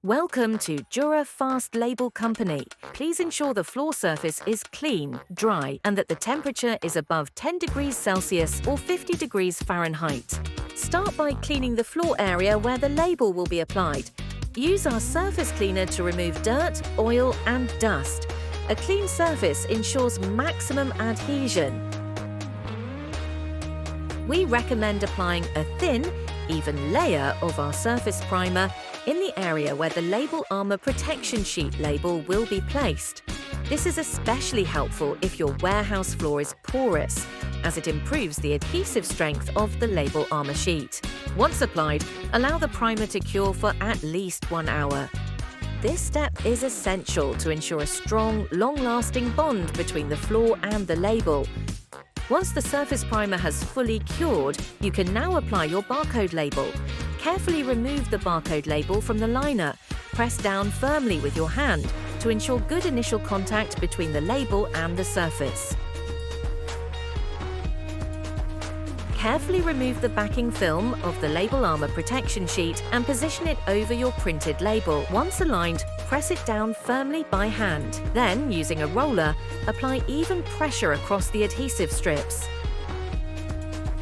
Welcome to DuraFast Label Company. Please ensure the floor surface is clean, dry, and that the temperature is above 10 degrees Celsius or 50 degrees Fahrenheit. Start by cleaning the floor area where the label will be applied. Use our surface cleaner to remove dirt, oil, and dust. A clean surface ensures maximum adhesion. We recommend applying a thin, even layer of our surface primer in the area where the label armor protection sheet label will be placed. This is especially helpful if your warehouse floor is porous, as it improves the adhesive strength of the label armor sheet. Once applied, allow the primer to cure for at least 1 hour. This step is essential to ensure a strong, long-lasting bond between the floor and the label. Once the surface primer has fully cured, you can now apply your barcode label. Carefully remove the barcode label from the liner. Press down firmly with your hand to ensure good initial contact between the label and the surface. Carefully remove the backing film of the label armor protection sheet and position it over your printed label. Once aligned, press it down firmly by hand. Then, using a roller, apply even pressure across the adhesive strips.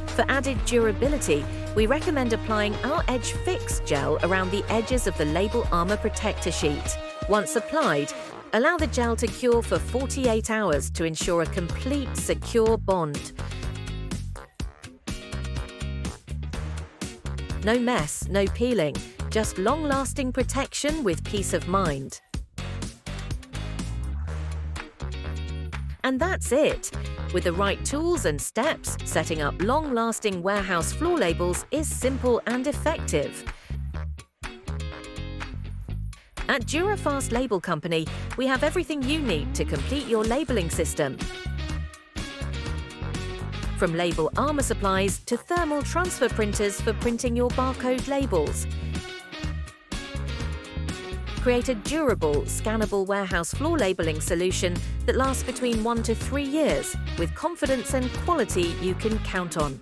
For added durability, we recommend applying our Edge Fix gel around the edges of the label armor protector sheet. Once applied, allow the gel to cure for 48 hours to ensure a complete, secure bond. No mess, no peeling, just long-lasting protection with peace of mind. And that's it! With the right tools and steps, setting up long-lasting warehouse floor labels is simple and effective. At DuraFast Label Company, we have everything you need to complete your labeling system. From label armor supplies to thermal transfer printers for printing your barcode labels. Create a durable, scannable warehouse floor labeling solution that lasts between 1 to 3 years with confidence and quality you can count on.